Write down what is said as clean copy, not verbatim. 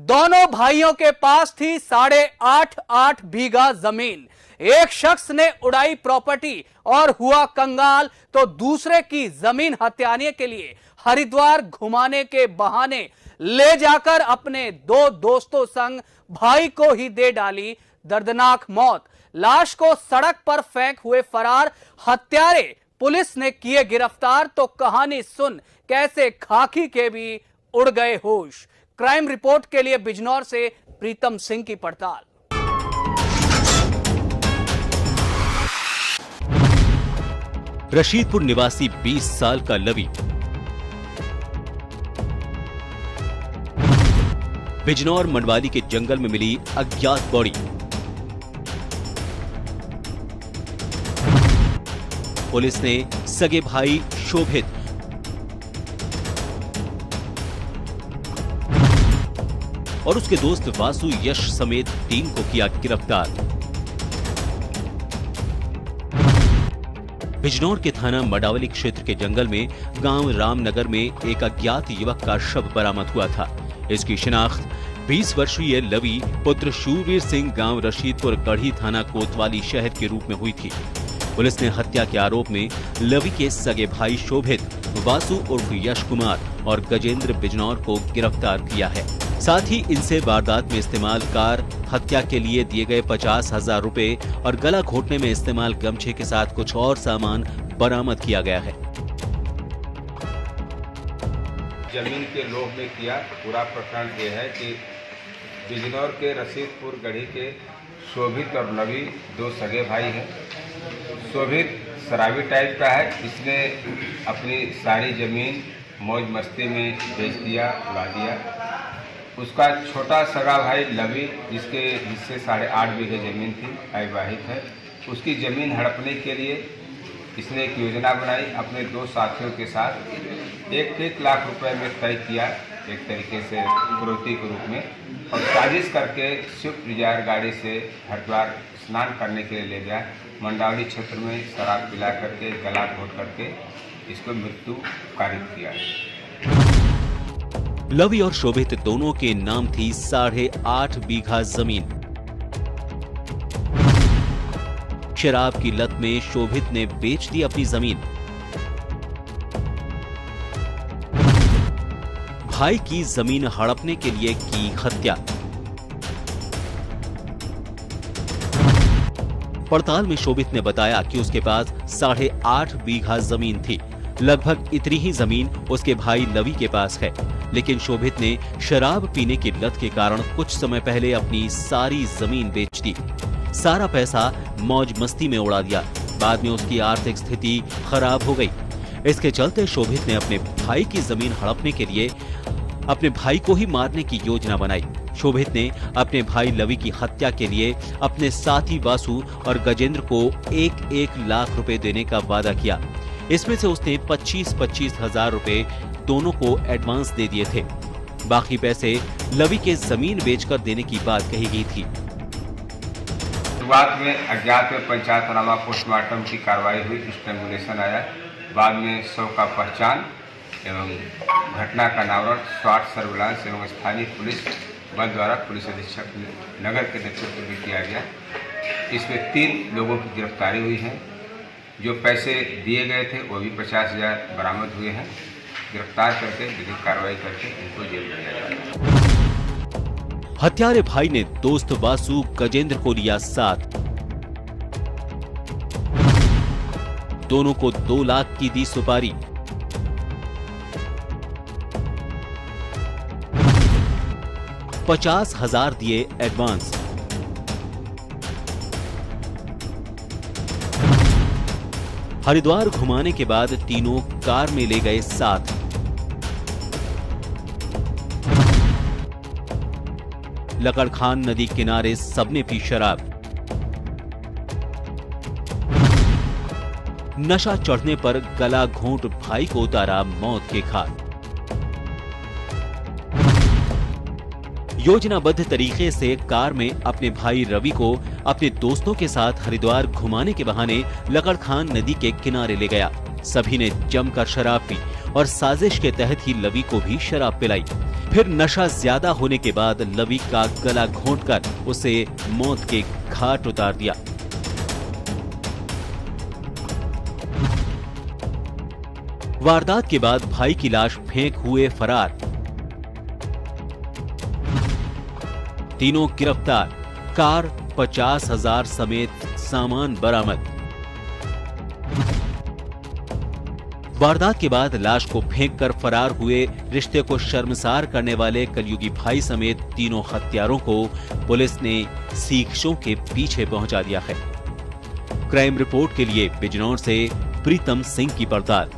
दोनों भाइयों के पास थी 8.5 बीघा जमीन। एक शख्स ने उड़ाई प्रॉपर्टी और हुआ कंगाल, तो दूसरे की जमीन हथियाने के लिए हरिद्वार घुमाने के बहाने ले जाकर अपने दो दोस्तों संग भाई को ही दे डाली दर्दनाक मौत। लाश को सड़क पर फेंक हुए फरार हत्यारे पुलिस ने किए गिरफ्तार, तो कहानी सुन कैसे खाकी के भी उड़ गए होश। क्राइम रिपोर्ट के लिए बिजनौर से प्रीतम सिंह की पड़ताल। रशीदपुर निवासी 20 साल का लवी बिजनौर मंडवाली के जंगल में मिली अज्ञात बॉडी। पुलिस ने सगे भाई शोभित और उसके दोस्त वासु यश समेत 3 को किया गिरफ्तार। बिजनौर के थाना मडावली क्षेत्र के जंगल में गांव रामनगर में एक अज्ञात युवक का शव बरामद हुआ था। इसकी शिनाख्त 20 वर्षीय लवी पुत्र शूरवीर सिंह गांव रशीदपुर गढ़ी थाना कोतवाली शहर के रूप में हुई थी। पुलिस ने हत्या के आरोप में लवी के सगे भाई शोभित, वासु उर्फ यश कुमार और गजेंद्र बिजनौर को गिरफ्तार किया है। साथ ही इनसे वारदात में इस्तेमाल कार, हत्या के लिए दिए गए 50,000 रुपए और गला घोटने में इस्तेमाल गमछे के साथ कुछ और सामान बरामद किया गया है। जमीन के लोभ में किया। पूरा प्रकरण ये है कि बिजनौर के रशीदपुर गढ़ी के शोभित और लवी 2 सगे भाई हैं। शोभित शराबी टाइप का है। इसने अपनी सारी जमीन मौज मस्ती में बेच दिया, उड़ा दिया। उसका छोटा सगा भाई लवी, जिसके हिस्से 8.5 बीघे जमीन थी, अविवाहित है, उसकी ज़मीन हड़पने के लिए इसने एक योजना बनाई। अपने 2 साथियों के साथ 1 लाख रुपए में तय किया, एक तरीके से फिरौती के रूप में, और साजिश करके स्विफ्ट डिजायर गाड़ी से हरिद्वार स्नान करने के लिए ले गया। मंडावली क्षेत्र में शराब पिला करके, गला घोट करके इसको मृत्यु कारित किया। लवी और शोभित दोनों के नाम थी 8.5 बीघा जमीन। शराब की लत में शोभित ने बेच दी अपनी जमीन। भाई की जमीन हड़पने के लिए की हत्या। पड़ताल में शोभित ने बताया कि उसके पास 8.5 बीघा जमीन थी। लगभग इतनी ही जमीन उसके भाई लवी के पास है, लेकिन शोभित ने शराब पीने की लत के कारण कुछ समय पहले अपनी सारी जमीन बेच दी। सारा पैसा मौज मस्ती में उड़ा दिया। बाद में उसकी आर्थिक स्थिति खराब हो गई। इसके चलते शोभित ने अपने भाई की जमीन हड़पने के लिए अपने भाई को ही मारने की योजना बनाई। शोभित ने अपने भाई लवी की हत्या के लिए अपने साथी वासु और गजेंद्र को 1 लाख रुपए देने का वादा किया। इसमें से उसने 25 हजार रुपए दोनों को एडवांस दे दिए थे। बाकी पैसे लवी के जमीन बेचकर देने की बात कही गई थी। शुरुआत में अज्ञात में पंचायतनामा पोस्टमार्टम की कार्रवाई हुई, स्ट्रैंगुलेशन आया। बाद में शव का पहचान एवं घटना का अनावरण स्वाट सर्विलांस एवं स्थानीय पुलिस बल द्वारा पुलिस अधीक्षक नगर के नेतृत्व में किया गया। इसमें 3 लोगों की गिरफ्तारी हुई है। जो पैसे दिए गए थे वो भी 50,000 बरामद हुए हैं। गिरफ्तार करके विधिक कार्रवाई करके इनको जेल भेजा जाएगा। हत्यारे भाई ने दोस्त वासु गजेंद्र को लिया साथ। दोनों को 2 लाख की दी सुपारी। $50,000 दिए एडवांस। हरिद्वार घुमाने के बाद तीनों कार में ले गए साथ। लकड़खान नदी किनारे सबने पी शराब। नशा चढ़ने पर गला घोंट भाई को उतारा मौत के घाट। योजनाबद्ध तरीके से कार में अपने भाई रवि को अपने दोस्तों के साथ हरिद्वार घुमाने के बहाने लकड़खान नदी के किनारे ले गया। सभी ने जमकर शराब पी और साजिश के तहत ही लवी को भी शराब पिलाई। फिर नशा ज्यादा होने के बाद लवी का गला घोंटकर उसे मौत के घाट उतार दिया। वारदात के बाद भाई की लाश फेंक हुए फरार, तीनों गिरफ्तार, कार 50,000 समेत सामान बरामद। वारदात के बाद लाश को फेंककर फरार हुए रिश्ते को शर्मसार करने वाले कलयुगी भाई समेत तीनों हत्यारों को पुलिस ने सीखों के पीछे पहुंचा दिया है। क्राइम रिपोर्ट के लिए बिजनौर से प्रीतम सिंह की पड़ताल।